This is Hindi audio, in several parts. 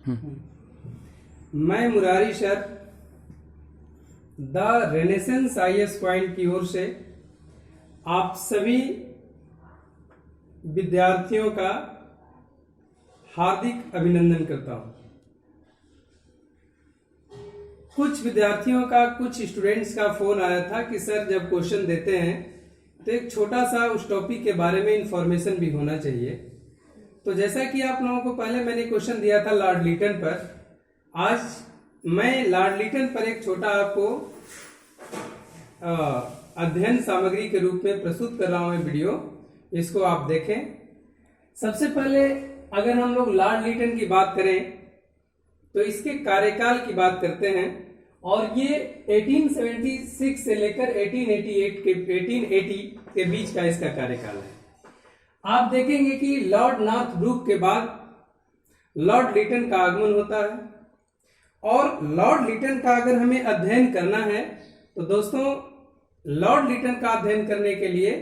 मैं Murari sir the renaissance IAS point की ओर से आप सभी विद्यार्थियों का हार्दिक अभिनंदन करता हूं। कुछ विद्यार्थियों का, कुछ स्टूडेंट्स का फोन आया था कि सर जब क्वेश्चन देते हैं तो एक छोटा सा उस टॉपिक के बारे में इंफॉर्मेशन भी होना चाहिए। तो जैसा कि आप लोगों को पहले मैंने क्वेश्चन दिया था लॉर्ड लिटन पर, आज मैं लॉर्ड लिटन पर एक छोटा आपको अध्ययन सामग्री के रूप में प्रस्तुत कर रहा हूं वीडियो। इसको आप देखें। सबसे पहले अगर हम लोग लॉर्ड लिटन की बात करें तो इसके कार्यकाल की बात करते हैं, और ये 1876 से लेकर 1880 के बीच का इसका कार्यकाल है। आप देखेंगे कि लॉर्ड नॉर्थब्रुक के बाद लॉर्ड लिटन का आगमन होता है, और लॉर्ड लिटन का अगर हमें अध्ययन करना है तो दोस्तों लॉर्ड लिटन का अध्ययन करने के लिए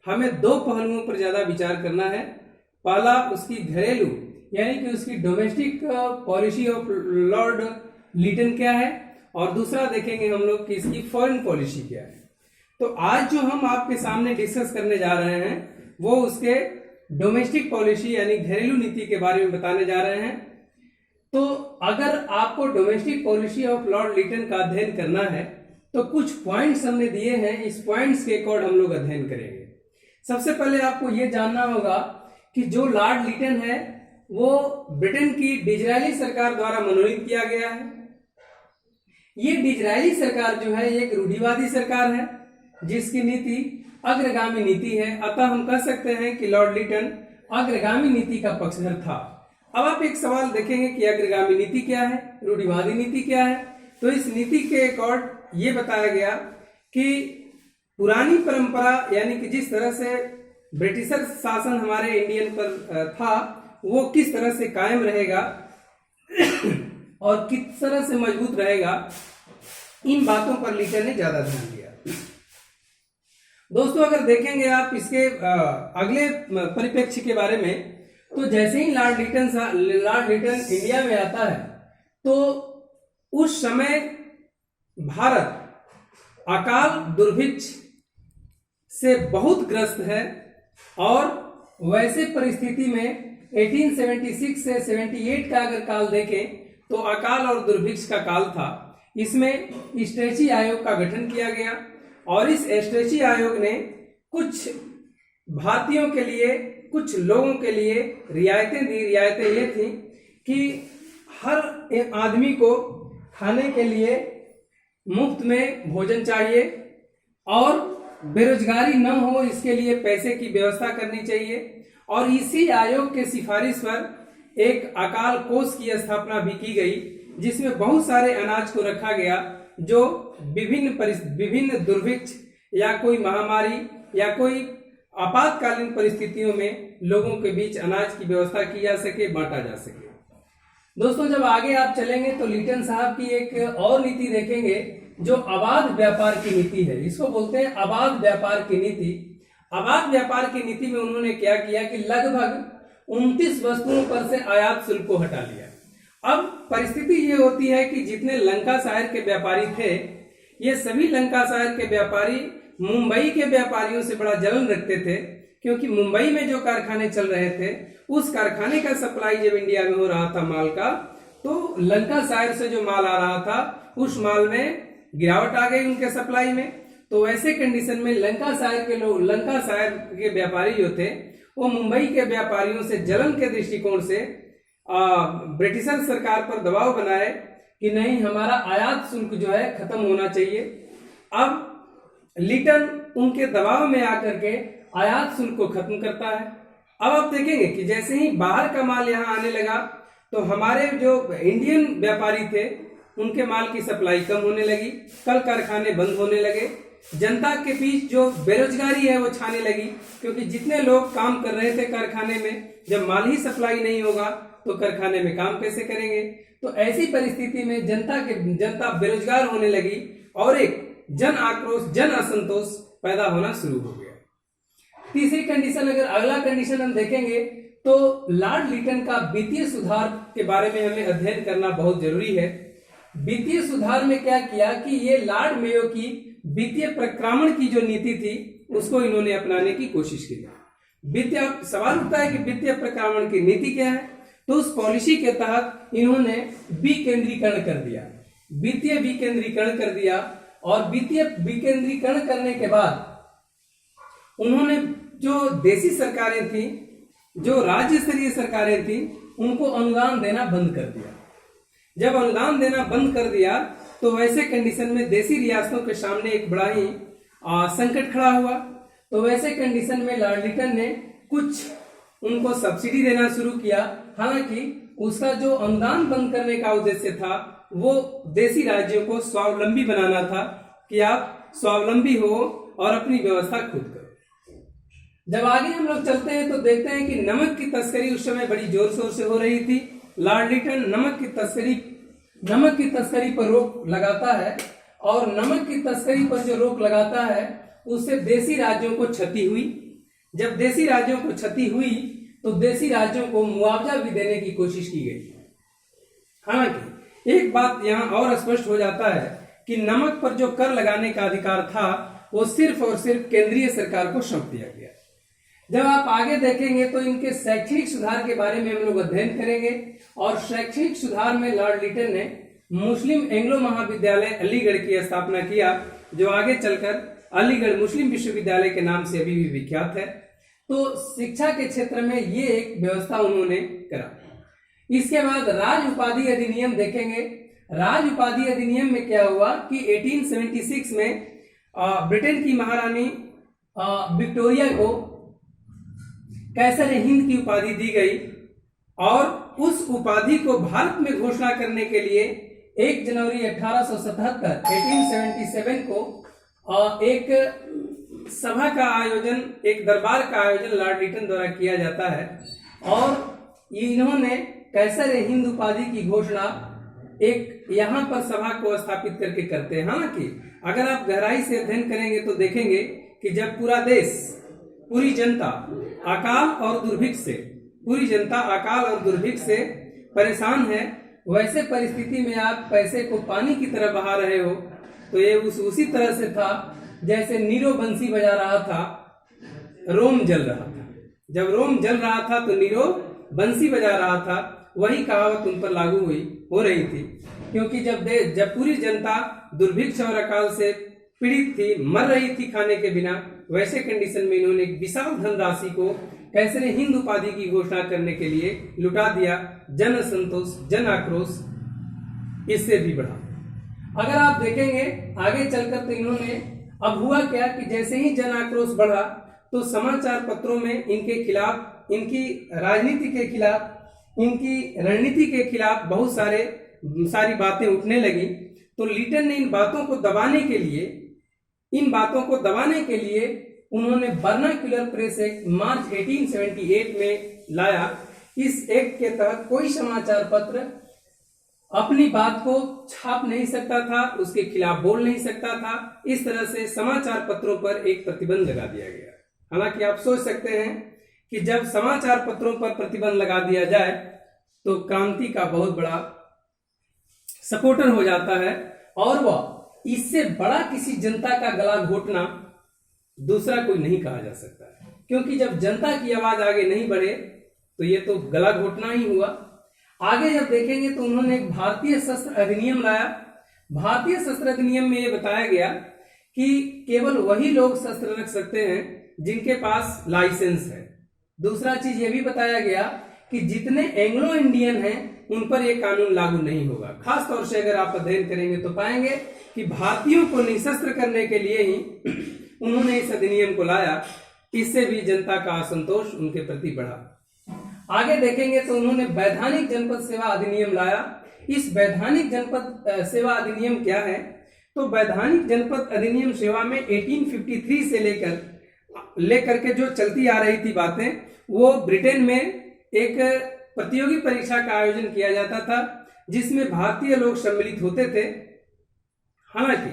हमें दो पहलुओं पर ज्यादा विचार करना है। पहला उसकी घरेलू यानी कि उसकी domestic policy of Lord Lytton क्या है, और दूसरा देखेंगे हम लोग कि इसकी फॉरेन पॉलिसी क्या है। तो आज जो हम आपके सामने डिस्कस करने जा रहे हैं वो उसके डोमेस्टिक पॉलिसी यानी घरेलू नीति के बारे में बताने जा रहे हैं। तो अगर आपको domestic policy of Lord Lytton का अध्ययन करना है तो कुछ पॉइंट्स हमने दिए हैं, इस पॉइंट्स के अकॉर्ड हम लोग अध्ययन करेंगे। सबसे पहले आपको यह जानना होगा कि जो लॉर्ड लिटन है वो ब्रिटेन की डिजरायली सरकार द्वारा मनोनीत किया गया है। ये डिजरायली सरकार जो है एक रूढ़िवादी सरकार है जिसकी नीति अग्रगामी नीति है। अतः हम कह सकते हैं कि लॉर्ड लिटन अग्रगामी नीति का पक्षधर था। अब आप एक सवाल देखेंगे कि अग्रगामी नीति क्या है, रूढ़िवादी नीति क्या है। तो इस नीति के अकॉर्ड ये बताया गया कि पुरानी परंपरा यानी कि जिस तरह से ब्रिटिशर शासन हमारे इंडियन पर था वो किस तरह से कायम रहेगा और किस तरह से मजबूत रहेगा, इन बातों पर लिटन ने ज्यादा ध्यान दिया। दोस्तों अगर देखेंगे आप इसके अगले परिप्रेक्ष्य के बारे में, तो जैसे ही लॉर्ड लिटन इंडिया में आता है तो उस समय भारत अकाल दुर्भिक्ष से बहुत ग्रस्त है, और वैसे परिस्थिति में 1876 से 78 का अगर काल देखें तो अकाल और दुर्भिक्ष का काल था। इसमें स्ट्रेची आयोग का गठन किया गया, और इस स्ट्रेची आयोग ने कुछ भारतीयों के लिए, कुछ लोगों के लिए रियायतें दी। रियायतें ये थी कि हर एक आदमी को खाने के लिए मुफ्त में भोजन चाहिए, और बेरोजगारी न हो इसके लिए पैसे की व्यवस्था करनी चाहिए। और इसी आयोग के सिफारिश पर एक अकाल कोष की स्थापना भी की गई जिसमें बहुत सारे अनाज को रखा गया जो विभिन्न दुर्भिक्ष या कोई महामारी या कोई आपातकालीन परिस्थितियों में लोगों के बीच अनाज की व्यवस्था की जा सके, बांटा जा सके। दोस्तों जब आगे आप चलेंगे तो लिटन साहब की एक और नीति देखेंगे जो अबाध व्यापार की नीति है। इसको बोलते हैं अबाध व्यापार की नीति। अबाध व्यापार की नीति में उन्होंने क्या किया कि लगभग 29 वस्तुओं पर से आयात शुल्क को हटा लिया। अब परिस्थिति ये होती है कि जितने लंकाशायर के व्यापारी थे, ये सभी लंकाशायर के व्यापारी मुंबई के व्यापारियों से बड़ा जलन रखते थे, क्योंकि मुंबई में जो कारखाने चल रहे थे उस कारखाने का सप्लाई जब इंडिया में हो रहा था माल का, तो लंकाशायर से जो माल आ रहा था उस माल में गिरावट आ गई उनके सप्लाई में। तो ऐसे कंडीशन में लंकाशायर के व्यापारी जो थे वो मुंबई के व्यापारियों से जलन के दृष्टिकोण से ब्रिटिशर सरकार पर दबाव बनाए कि नहीं, हमारा आयात शुल्क जो है खत्म होना चाहिए। अब लिटन उनके दबाव में आकर के आयात शुल्क को खत्म करता है। अब आप देखेंगे कि जैसे ही बाहर का माल यहाँ आने लगा तो हमारे जो इंडियन व्यापारी थे उनके माल की सप्लाई कम होने लगी, कल कारखाने बंद होने लगे, जनता के बीच जो बेरोजगारी है वो छाने लगी, क्योंकि जितने लोग काम कर रहे थे कारखाने में, जब माल ही सप्लाई नहीं होगा तो कारखाने में काम कैसे करेंगे। तो ऐसी परिस्थिति में जनता बेरोजगार होने लगी और एक जन आक्रोश, जन असंतोष पैदा होना शुरू हो गया। तीसरी कंडीशन, अगर अगला कंडीशन हम देखेंगे तो लॉर्ड लिटन का वित्तीय सुधार के बारे में हमें अध्ययन करना बहुत जरूरी है। वित्तीय सुधार में क्या किया कि ये लॉर्ड मेयो की वित्तीय प्रक्रमण की जो नीति थी उसको इन्होंने अपनाने की कोशिश की। वित्तीय सवाल उठता है कि वित्तीय प्रक्रमण की नीति क्या है, तो उस पॉलिसी के तहत इन्होंने विकेंद्रीकरण कर दिया, वित्तीय विकेंद्रीकरण कर दिया। और वित्तीय विकेंद्रीकरण करने के बाद उन्होंने जो देसी सरकारें थी, जो राज्य स्तरीय सरकारें थी, उनको अनुदान देना बंद कर दिया। जब अनुदान देना बंद कर दिया तो वैसे कंडीशन में देसी रियासतों के सामने एक बड़ा ही संकट खड़ा हुआ। तो वैसे कंडीशन में लॉर्ड लिटन ने कुछ उनको सब्सिडी देना शुरू किया। हालांकि उसका जो अनुदान बंद करने का उद्देश्य था वो देसी राज्यों को स्वावलंबी बनाना था, कि आप स्वावलंबी हो और अपनी व्यवस्था खुद करो। जब आगे हम लोग चलते हैं तो देखते हैं कि नमक की तस्करी उस समय बड़ी जोर शोर से हो रही थी। लॉर्ड लिटन नमक की तस्करी पर रोक लगाता है, और नमक की तस्करी पर जो रोक लगाता है उससे देसी राज्यों को क्षति हुई। जब देसी राज्यों को क्षति हुई तो देसी राज्यों को मुआवजा भी देने की कोशिश की गई। हालांकि एक बात यहाँ और स्पष्ट हो जाता है कि नमक पर जो कर लगाने का अधिकार था वो सिर्फ और सिर्फ केंद्रीय सरकार को सौंप दिया गया। जब आप आगे देखेंगे तो इनके शैक्षणिक सुधार के बारे में हम लोग अध्ययन करेंगे। और शैक्षणिक सुधार में लॉर्ड लिटन ने मुस्लिम एंग्लो महाविद्यालय अलीगढ़ की स्थापना किया, जो आगे चलकर अलीगढ़ मुस्लिम विश्वविद्यालय के नाम से अभी भी विख्यात है। तो शिक्षा के क्षेत्र में ये एक व्यवस्था उन्होंने करा। इसके बाद राज उपाधि अधिनियम देखेंगे। राज उपाधि अधिनियम में क्या हुआ कि 1876 में ब्रिटेन की महारानी विक्टोरिया को कैसर हिंद की उपाधि दी गई, और उस उपाधि को भारत में घोषणा करने के लिए 1 जनवरी 1877 को एक सभा का आयोजन, एक दरबार का आयोजन लॉर्ड लिटन द्वारा किया जाता है, और इन्होंने कैसर हिंद उपाधि की घोषणा एक यहाँ पर सभा को स्थापित करके करते हैं। हालांकि अगर आप गहराई से अध्ययन करेंगे तो देखेंगे कि जब पूरा देश, पूरी जनता अकाल और दुर्भिक्ष से परेशान है, वैसे परिस्थिति में आप पैसे को पानी की तरह बहा रहे हो, तो ये उसी तरह से था जैसे नीरो बंसी बजा रहा था, रोम जल रहा था। जब रोम जल रहा था तो नीरो बंसी बजा रहा था। वही कहावत उन पर लागू हो रही थी, क्योंकि जब पूरी जनता दुर्भिक्ष और अकाल से पीड़ित थी, मर रही थी खाने के बिना, वैसे कंडीशन में इन्होंने एक विशाल धनराशि को कैसर हिंद उपाधि की घोषणा करने के लिए लुटा दिया। जन असंतोष, जन आक्रोश इससे भी बढ़ा। अगर आप देखेंगे आगे चलकर तो इन्होंने, अब हुआ क्या कि जैसे ही जन आक्रोश बढ़ा तो समाचार पत्रों में इनके खिलाफ, इनकी राजनीति के खिलाफ, इनकी रणनीति के खिलाफ बहुत सारी बातें उठने लगी। तो लिटन ने इन बातों को दबाने के लिए उन्होंने वर्नाक्युलर प्रेस एक्ट मार्च 1878 में लाया। इस एक्ट के तहत कोई समाचार पत्र अपनी बात को छाप नहीं सकता था, उसके खिलाफ बोल नहीं सकता था। इस तरह से समाचार पत्रों पर एक प्रतिबंध लगा दिया गया। हालांकि आप सोच सकते हैं कि जब समाचार पत्रों पर प्रतिबंध लगा दिया जाए तो क्रांति का बहुत बड़ा सपोर्टर हो जाता है, और वह इससे बड़ा किसी जनता का गला घोटना दूसरा कोई नहीं कहा जा सकता है। क्योंकि जब जनता की आवाज आगे नहीं बढ़े तो ये तो गला घोटना ही हुआ। आगे जब देखेंगे तो उन्होंने एक भारतीय शस्त्र अधिनियम लाया। भारतीय शस्त्र अधिनियम में ये बताया गया कि केवल वही लोग शस्त्र रख सकते हैं जिनके पास लाइसेंस है। दूसरा चीज ये भी बताया गया कि जितने एंग्लो इंडियन हैं उन पर यह कानून लागू नहीं होगा। खास तौर से अगर आप अध्ययन करेंगे तो पाएंगे कि भारतीयों को निशस्त्र करने के लिए ही उन्होंने इस अधिनियम को लाया। इससे भी जनता का असंतोष उनके प्रति बढ़ा। आगे देखेंगे तो उन्होंने वैधानिक जनपद सेवा अधिनियम लाया। इस वैधानिक जनपद सेवा अधिनियम क्या है? तो वैधानिक जनपद अधिनियम सेवा में 1853 से लेकर के जो चलती आ रही थी बातें, वो ब्रिटेन में एक प्रतियोगी परीक्षा का आयोजन किया जाता था जिसमें भारतीय लोग सम्मिलित होते थे। हालांकि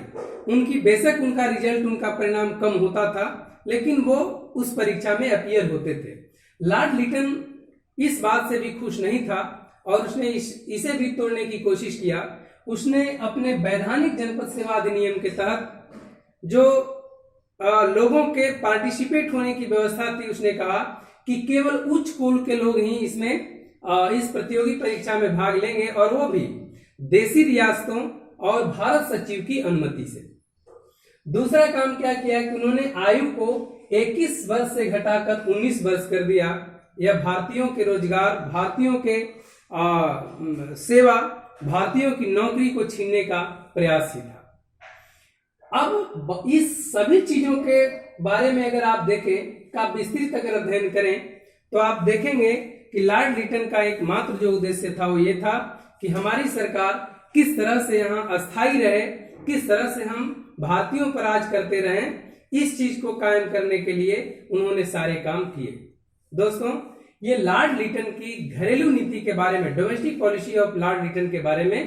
उनकी बेशक उनका रिजल्ट, उनका परिणाम कम होता था, लेकिन वो उस परीक्षा में अपीयर होते थे। लॉर्ड लिटन इस बात से भी खुश नहीं था और उसने इसे भी तोड़ने की कोशिश किया। उसने अपने वैधानिक जनपद सेवा अधिनियम के तहत जो लोगों के पार्टिसिपेट होने की व्यवस्था थी, उसने कहा कि केवल उच्च कुल के लोग ही इसमें इस प्रतियोगी परीक्षा में भाग लेंगे और वो भी देशी रियासतों और भारत सचिव की अनुमति से। दूसरा काम क्या किया कि उन्होंने आयु को 21 वर्ष से घटाकर 19 वर्ष कर दिया। यह भारतीयों के रोजगार, भारतीयों के सेवा, भारतीयों की नौकरी को छीनने का प्रयास ही था। अब इस सभी चीजों के बारे में अगर आप देखें, का विस्तृत अगर अध्ययन करें, तो आप देखेंगे कि लॉर्ड लिटन का एकमात्र जो उद्देश्य था वो ये था कि हमारी सरकार किस तरह से यहाँ अस्थायी रहे, किस तरह से हम भारतीयों पर राज करते रहें, इस चीज को कायम करने के लिए उन्होंने सारे काम किए। दोस्तों, ये लॉर्ड लिटन की घरेलू नीति के बारे में, domestic policy of Lord Lytton के बारे में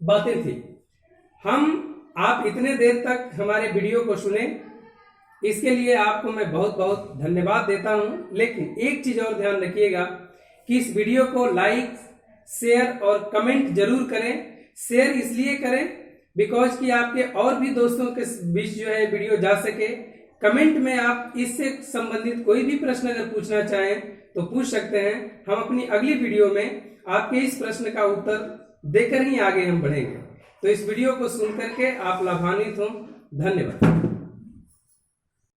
बातें थी। आप इतने देर तक हमारे वीडियो को सुने, इसके लिए आपको मैं बहुत बहुत धन्यवाद देता हूं। लेकिन एक चीज और ध्यान रखिएगा कि इस वीडियो को लाइक, शेयर और कमेंट जरूर करें। शेयर इसलिए करें बिकॉज कि आपके और भी दोस्तों के बीच जो है वीडियो जा सके। कमेंट में आप इससे संबंधित कोई भी प्रश्न अगर पूछना चाहें तो पूछ सकते हैं। हम अपनी अगली वीडियो में आपके इस प्रश्न का उत्तर देकर ही आगे हम बढ़ेंगे। तो इस वीडियो को सुन करके आप लाभान्वित हों। धन्यवाद।